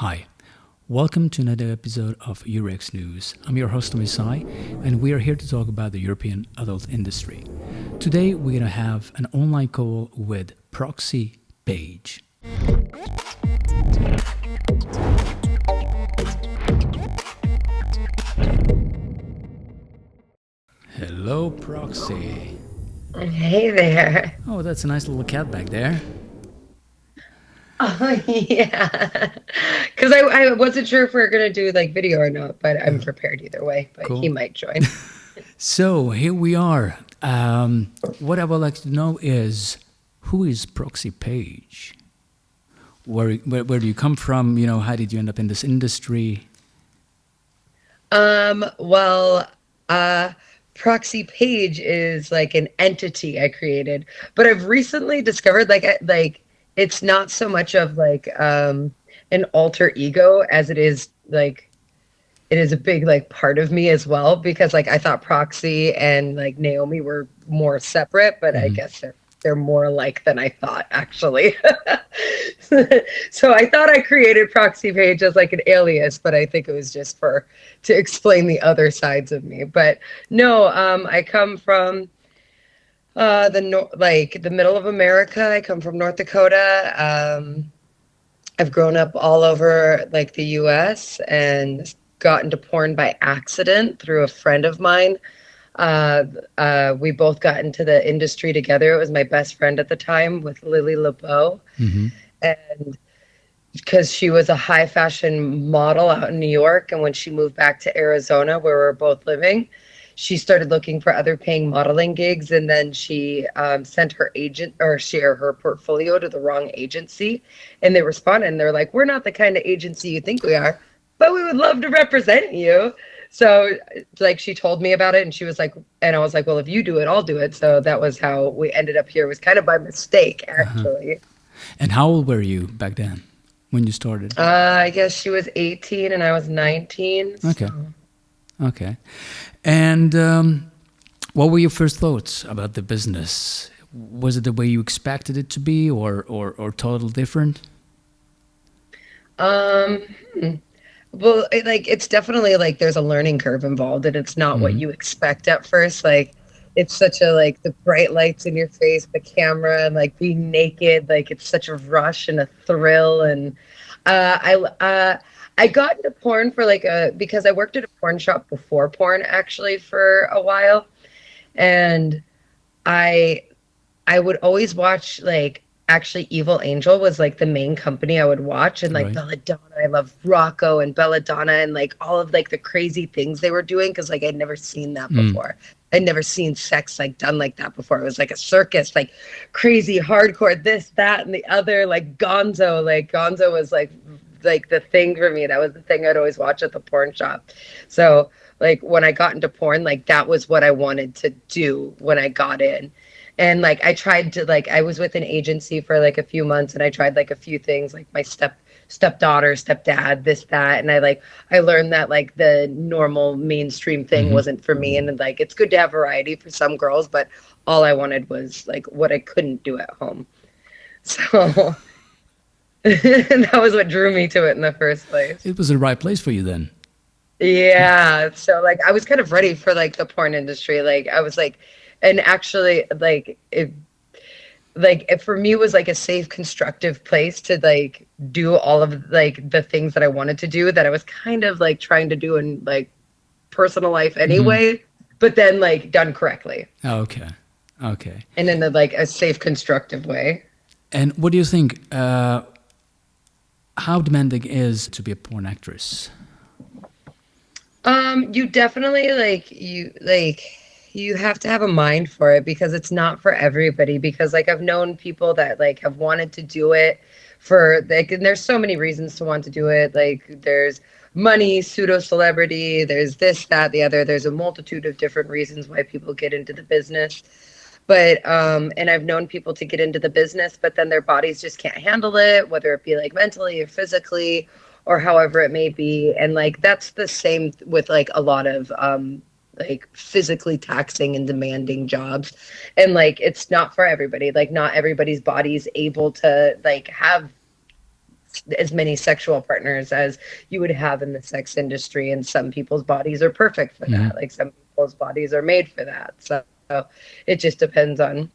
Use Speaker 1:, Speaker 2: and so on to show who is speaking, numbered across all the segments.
Speaker 1: Hi, welcome to another episode of Eurex News. I'm your host, Misai, and we are here to talk about the European adult industry. Today, we're going to have an online call with Proxy Paige. Hello, Proxy.
Speaker 2: Hey there.
Speaker 1: Oh, that's a nice little cat back there.
Speaker 2: Oh, yeah. Because I wasn't sure if we were going to do like video or not, but I'm prepared either way. But he
Speaker 1: Cool.
Speaker 2: might join.
Speaker 1: So here we are. What I would like to know is, who is Proxy Paige? Where do you come from? You know, how did you end up in this industry?
Speaker 2: Well, Proxy Page is like an entity I created, but I've recently discovered it's not so much of an alter ego as it is like it is a big like part of me as well because like I thought Proxy and like Naomi were more separate, but I guess they're more alike than I thought actually. So I thought I created Proxy Page as like an alias, but I think it was just to explain the other sides of me. But no, I come from the middle of America. I come from North Dakota. I've grown up all over like the US and got into porn by accident through a friend of mine. We both got into the industry together. It was my best friend at the time with Lily LeBeau. And because she was a high fashion model out in New York. And when she moved back to Arizona, where we're both living, she started looking for other paying modeling gigs. And then she sent her agent or share her portfolio to the wrong agency. And they responded and they're like, "We're not the kind of agency you think we are, but we would love to represent you." So like she told me about it and she was like, and I was like, "Well, if you do it, I'll do it." So that was how we ended up here. It was kind of by mistake, actually.
Speaker 1: And how old were you back then when you started?
Speaker 2: I guess she was 18 and I was 19.
Speaker 1: Okay. Okay. And what were your first thoughts about the business? Was it the way you expected it to be or total different?
Speaker 2: Um, hmm. Well, it's definitely like there's a learning curve involved and it's not what you expect at first. Like it's such a like the bright lights in your face, the camera and like being naked, like it's such a rush and a thrill. And I got into porn for because I worked at a porn shop before porn actually for a while. And I I would always watch like actually Evil Angel was like the main company I would watch and like
Speaker 1: Right.
Speaker 2: Belladonna. I love Rocco and Belladonna and like all of like the crazy things they were doing because like I'd never seen that before. I'd never seen sex like done like that before. It was like a circus, like crazy hardcore, this, that, and the other, like Gonzo. Like Gonzo was like the thing for me. That was the thing I'd always watch at the porn shop. So like when I got into porn, like that was what I wanted to do when I got in. And like I tried to like I was with an agency for like a few months and I tried like a few things like my stepdaughter, stepdad, this, that. And I learned that like the normal mainstream thing wasn't for me. And like it's good to have variety for some girls, but all I wanted was like what I couldn't do at home. So that was what drew me to it in the first place.
Speaker 1: It was the right place for you then.
Speaker 2: Yeah. So like I was kind of ready for like the porn industry. Like I was like and actually like for me it was like a safe constructive place to like do all of like the things that I wanted to do that I was kind of like trying to do in like personal life anyway, but then like done correctly
Speaker 1: Okay. Okay.
Speaker 2: and in like a safe constructive way.
Speaker 1: And what do you think? How demanding is to be a porn actress?
Speaker 2: You definitely you have to have a mind for it because it's not for everybody because like I've known people that like have wanted to do it for like and there's so many reasons to want to do it. Like there's money, pseudo celebrity, there's this, that, the other. There's a multitude of different reasons why people get into the business. But and I've known people to get into the business, but then their bodies just can't handle it, whether it be like mentally or physically or however it may be. And like that's the same with like a lot of like physically taxing and demanding jobs. And like it's not for everybody. Like not everybody's body is able to like have as many sexual partners as you would have in the sex industry, and some people's bodies are perfect for
Speaker 1: Hmm.
Speaker 2: that. Like some people's bodies are made for that. So it just depends on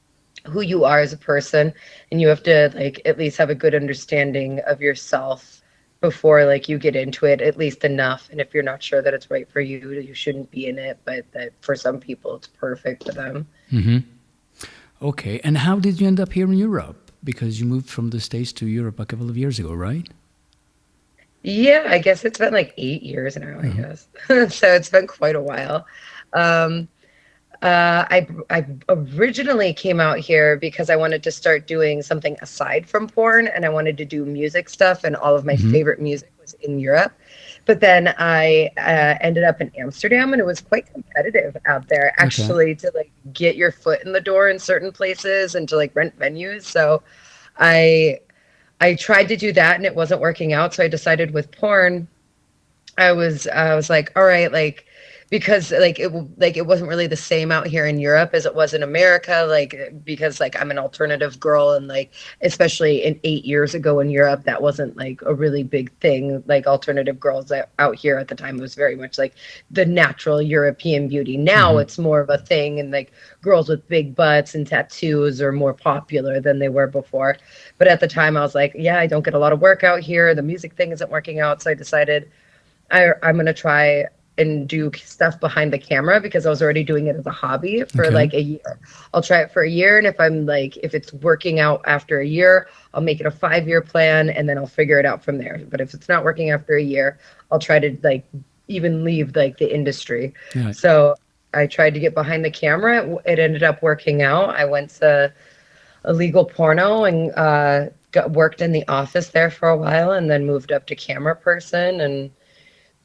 Speaker 2: who you are as a person, and you have to like at least have a good understanding of yourself before like you get into it, at least enough. And if you're not sure that it's right for you, you shouldn't be in it, but that for some people it's perfect for them.
Speaker 1: Okay, and how did you end up here in Europe? Because you moved from the States to Europe a couple of years ago, right?
Speaker 2: Yeah, I guess it's been like 8 years now, I
Speaker 1: Uh-huh.
Speaker 2: guess. So it's been quite a while. Um, I originally came out here because I wanted to start doing something aside from porn, and I wanted to do music stuff, and all of my
Speaker 1: Hmm.
Speaker 2: favorite music was in Europe. But then I ended up in Amsterdam, and it was quite competitive out there
Speaker 1: Okay.
Speaker 2: actually to like get your foot in the door in certain places and to like rent venues. So I I tried to do that and it wasn't working out. So I decided with porn, I was like, all right, like because like it wasn't really the same out here in Europe as it was in America, like because like I'm an alternative girl and like especially in 8 years ago in Europe, that wasn't like a really big thing. Like alternative girls out here at the time was very much like the natural European beauty. Now
Speaker 1: Hmm.
Speaker 2: it's more of a thing, and like girls with big butts and tattoos are more popular than they were before. But at the time, I was like, yeah, I don't get a lot of work out here. The music thing isn't working out, so I decided I'm gonna try and do stuff behind the camera because I was already doing it as a hobby for
Speaker 1: Okay.
Speaker 2: like a year. I'll try it for a year, and if it's working out after a year, I'll make it a 5 year plan, and then I'll figure it out from there. But if it's not working after a year, I'll try to like even leave like the industry.
Speaker 1: Yeah.
Speaker 2: So I tried to get behind the camera. It ended up working out. I went to a legal porno and worked in the office there for a while, and then moved up to camera person, and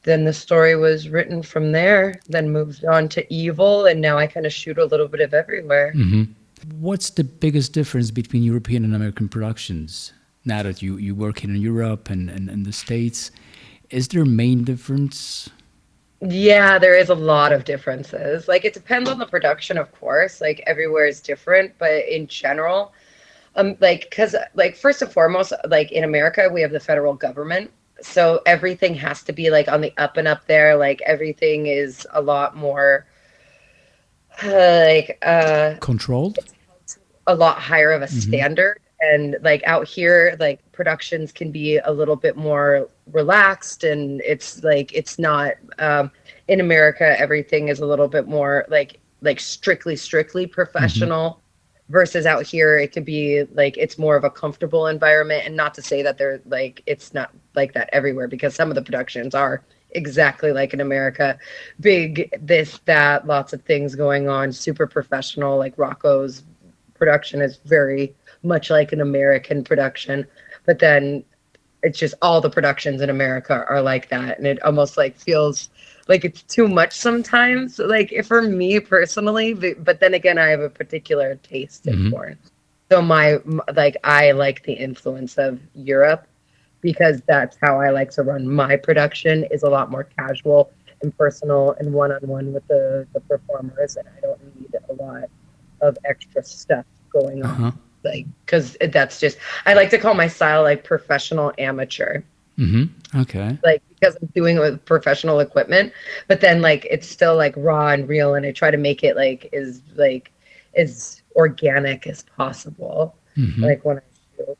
Speaker 2: then the story was written from there, then moved on to evil, and now I kind of shoot a little bit of everywhere.
Speaker 1: What's the biggest difference between European and American productions now that you work in Europe and the States? Is there a main difference?
Speaker 2: Yeah, there is a lot of differences. Like it depends on the production, of course. Like everywhere is different, but in general, like because like first and foremost, like in America, we have the federal government, so everything has to be like on the up and up there. Like everything is a lot more like
Speaker 1: Controlled?
Speaker 2: it's a lot higher of a
Speaker 1: Hmm.
Speaker 2: standard. And like out here, like productions can be a little bit more relaxed, and it's like it's not in America, everything is a little bit more like strictly
Speaker 1: Hmm.
Speaker 2: professional, versus out here it could be like it's more of a comfortable environment. And not to say that they're like it's not like that everywhere, because some of the productions are exactly like in America, big this that lots of things going on, super professional. Like Rocco's production is very much like an American production, but then it's just all the productions in America are like that, and it almost like feels like it's too much sometimes. Like for me personally, but then again, I have a particular taste in
Speaker 1: Hmm.
Speaker 2: porn, so like I like the influence of Europe because that's how I like to run my production, is a lot more casual and personal and one-on-one with the performers, and I don't need a lot of extra stuff going on.
Speaker 1: Uh-huh.
Speaker 2: Like, because that's just, I like to call my style like professional amateur,
Speaker 1: Hmm. Okay.
Speaker 2: like, because I'm doing it with professional equipment, but then like it's still like raw and real, and I try to make it like as organic as possible.
Speaker 1: Hmm.
Speaker 2: Like when I shoot,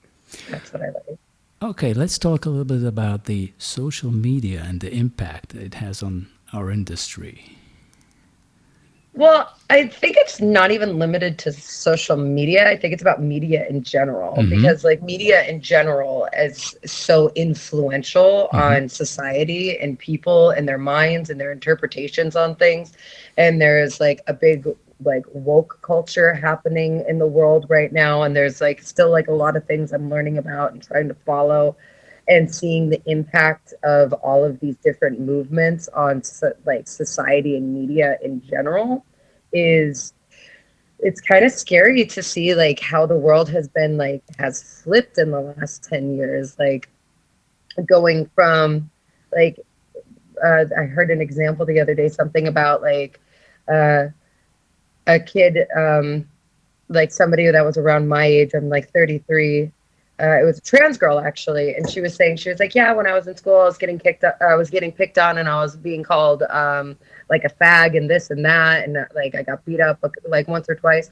Speaker 2: that's what I like.
Speaker 1: Okay, let's talk a little bit about the social media and the impact it has on our industry.
Speaker 2: Well, I think it's not even limited to social media. I think it's about media in general,
Speaker 1: Hmm.
Speaker 2: because like media in general is so influential
Speaker 1: Hmm.
Speaker 2: on society and people and their minds and their interpretations on things. And there's like a big like woke culture happening in the world right now, and there's like still like a lot of things I'm learning about and trying to follow, and seeing the impact of all of these different movements on like society and media in general is, it's kind of scary to see like how the world has been like has flipped in the last 10 years, like going from like I heard an example the other day, something about like uh, a kid, like somebody that was around my age, I'm like 33, it was a trans girl actually, and she was saying, she was like, yeah, when I was in school, I was getting picked on, and I was being called like a fag and this and that, and like I got beat up like once or twice.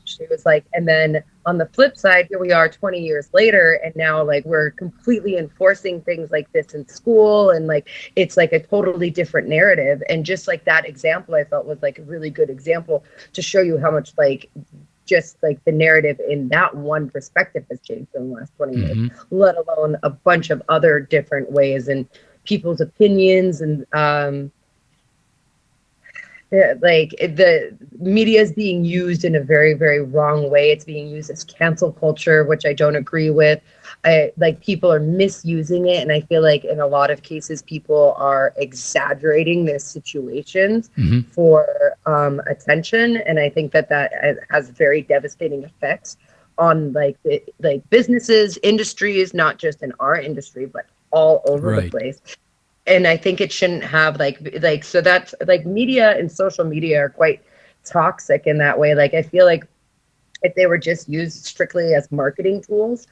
Speaker 2: She was like, and then on the flip side, here we are 20 years later, and now like we're completely enforcing things like this in school, and like it's like a totally different narrative. And just like that example, I felt was like a really good example to show you how much like just like the narrative in that one perspective has changed in the last 20 years,
Speaker 1: Mm-hmm.
Speaker 2: let alone a bunch of other different ways and people's opinions and yeah, like the media is being used in a very, very wrong way. It's being used as cancel culture, which I don't agree with. I like people are misusing it, and I feel like in a lot of cases, people are exaggerating their situations
Speaker 1: Mm-hmm.
Speaker 2: for attention, and I think that has very devastating effects on like businesses, industries, not just in our industry, but all over the
Speaker 1: Right.
Speaker 2: place. And I think it shouldn't have like so that's like media and social media are quite toxic in that way. Like I feel like if they were just used strictly as marketing tools,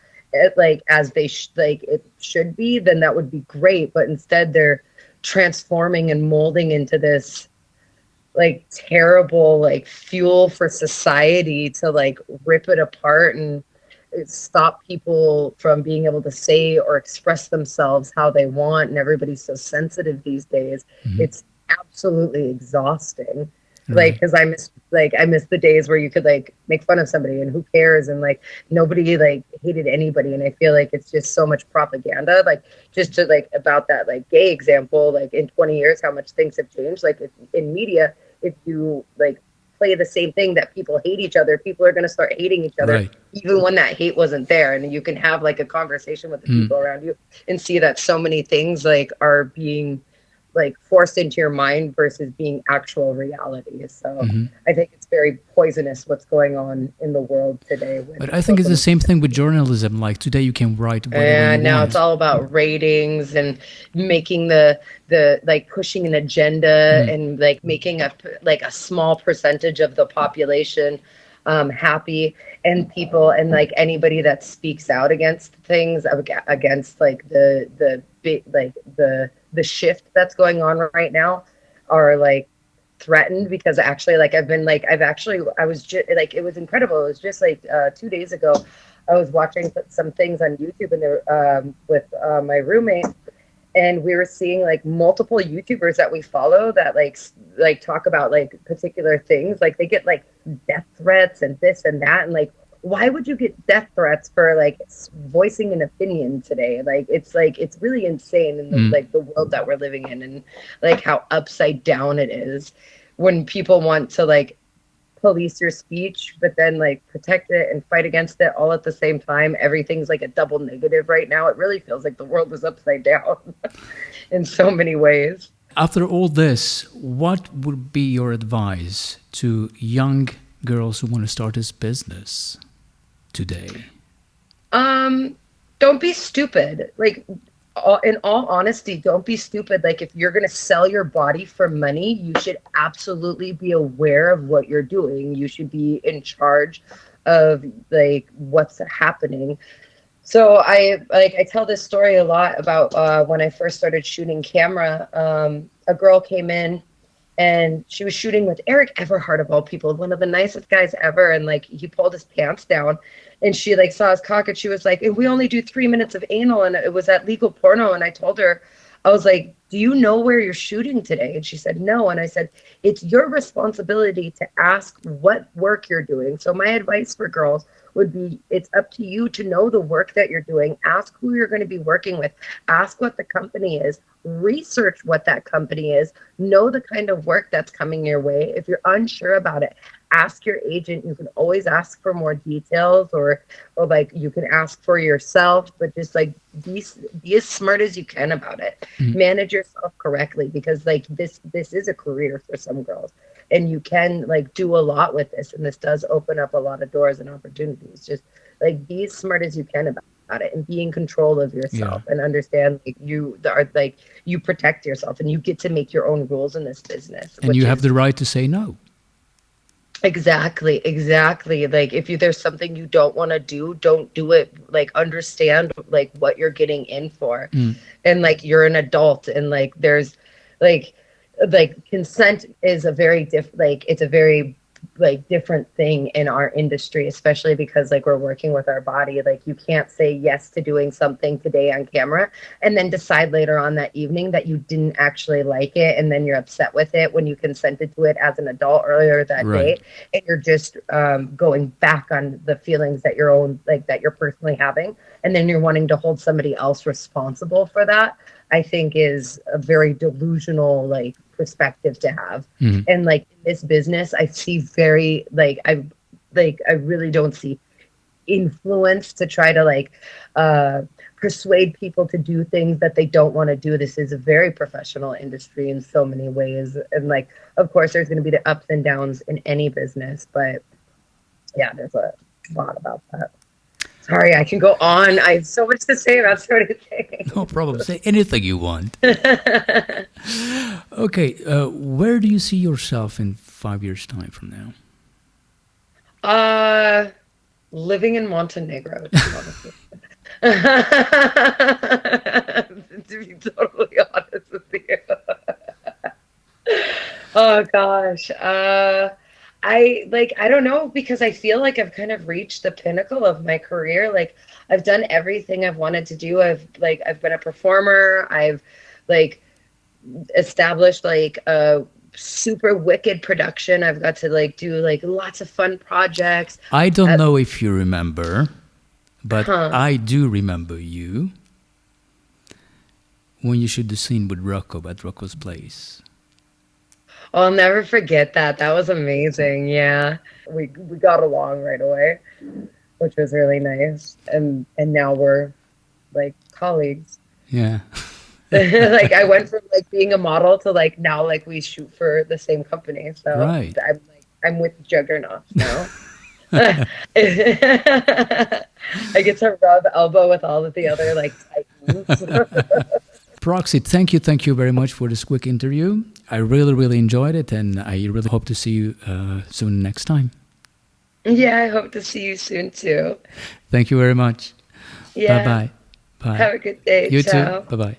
Speaker 2: like as like it should be, then that would be great. But instead, they're transforming and molding into this like terrible like fuel for society to like rip it apart and stop people from being able to say or express themselves how they want, and everybody's so sensitive these days.
Speaker 1: Mm-hmm.
Speaker 2: It's absolutely exhausting, like
Speaker 1: Right.
Speaker 2: because I miss the days where you could like make fun of somebody and who cares, and like nobody like hated anybody. And I feel like it's just so much propaganda, like just to like about that like gay example, like in 20 years how much things have changed. Like if, in media, if you like play the same thing that people hate each other, people are going to start hating each other
Speaker 1: Right.
Speaker 2: even when that hate wasn't there. And you can have like a conversation with the
Speaker 1: Mm.
Speaker 2: people around you and see that so many things like are being like forced into your mind versus being actual reality. So
Speaker 1: Mm-hmm.
Speaker 2: I think it's very poisonous what's going on in the world today with
Speaker 1: But I think it's
Speaker 2: social
Speaker 1: the
Speaker 2: media.
Speaker 1: same thing with journalism. Like today, you can write whatever you
Speaker 2: And now it's
Speaker 1: want.
Speaker 2: all about ratings and making the like pushing an agenda
Speaker 1: Mm.
Speaker 2: and like making a small percentage of the population happy, and people and like anybody that speaks out against things against like the big like the shift that's going on right now are like threatened. Because actually like I was just like it was incredible. It was just like 2 days ago I was watching some things on YouTube, and they're with my roommate, and we were seeing like multiple YouTubers that we follow that like talk about like particular things. Like they get like death threats and this and that, and why would you get death threats for like voicing an opinion today? Like it's really insane in the
Speaker 1: Mm.
Speaker 2: like the world that we're living in, and like how upside down it is when people want to like police your speech, but then like protect it and fight against it all at the same time. Everything's like a double negative right now. It really feels like the world is upside down in so many ways.
Speaker 1: After all this, what would be your advice to young girls who want to start this business today?
Speaker 2: Um, don't be stupid. In all honesty, don't be stupid. Like if you're gonna sell your body for money, you should absolutely be aware of what you're doing. You should be in charge of like what's happening. So I tell this story a lot about when I first started shooting camera. A girl came in and she was shooting with Eric Everhart of all people, one of the nicest guys ever. And like he pulled his pants down, and she like saw his cock, and she was like, "We only do 3 minutes of anal," and it was at legal porno. And I told her, I was like, "Do you know where you're shooting today?" And she said, "No." And I said, "It's your responsibility to ask what work you're doing." So my advice for girls would be, it's up to you to know the work that you're doing. Ask who you're going to be working with. Ask what the company is. Research what that company is. Know the kind of work that's coming your way. If you're unsure about it, ask your agent. You can always ask for more details, or like you can ask for yourself, but just like be as smart as you can about it.
Speaker 1: Mm.
Speaker 2: Manage yourself correctly, because like this is a career for some girls, and you can like do a lot with this, and this does open up a lot of doors and opportunities. Just like be as smart as you can about it, and be in control of
Speaker 1: Yeah.
Speaker 2: yourself, and understand like you protect yourself, and you get to make your own rules in this business,
Speaker 1: And
Speaker 2: which
Speaker 1: you have
Speaker 2: is
Speaker 1: the right to say no.
Speaker 2: Exactly, exactly. Like if there's something you don't want to do, don't do it. Like understand like what you're getting in for.
Speaker 1: Mm.
Speaker 2: And like you're an adult and like there's like consent is a very it's a very like different thing in our industry, especially because like we're working with our body. Like you can't say yes to doing something today on camera and then decide later on that evening that you didn't actually like it and then you're upset with it when you consented to it as an adult earlier that
Speaker 1: Right.
Speaker 2: day, and you're just going back on the feelings that your own like that you're personally having, and then you're wanting to hold somebody else responsible for that. I think is a very delusional like perspective to have.
Speaker 1: Mm.
Speaker 2: And like in this business, I see very I really don't see influence to try to uh persuade people to do things that they don't want to do. This is a very professional industry in so many ways. And like of course there's going to be the ups and downs in any business, but yeah, there's a lot about that. Sorry, I can go on. I have so much to say about so many things.
Speaker 1: No problem. Say anything you want. Okay. Where do you see yourself in 5 years' time from now?
Speaker 2: Living in Montenegro, to be honest with you. To be totally honest with you. Oh gosh. I don't know because I feel like I've kind of reached the pinnacle of my career. Like I've done everything I've wanted to do. I've been a performer. I've like established like a super wicked production. I've got to like do like lots of fun projects.
Speaker 1: I don't
Speaker 2: Uh,
Speaker 1: know if you remember, but
Speaker 2: huh.
Speaker 1: I do remember you when you shoot the scene with Rocco at Rocco's place.
Speaker 2: I'll never forget that. That was amazing. Yeah. We got along right away, which was really nice. And now we're like colleagues.
Speaker 1: Yeah.
Speaker 2: Like I went from like being a model to like now like we shoot for the same company. So
Speaker 1: Right.
Speaker 2: I'm with Juggernauts now. I get to rub elbow with all of the other like titans.
Speaker 1: Proxy, thank you very much for this quick interview. I really enjoyed it, and I really hope to see you soon next time.
Speaker 2: Yeah, I hope to see you soon too.
Speaker 1: Thank you very much. Bye
Speaker 2: Yeah.
Speaker 1: bye. Bye.
Speaker 2: Have a good day.
Speaker 1: You too.
Speaker 2: Ciao.
Speaker 1: Bye bye.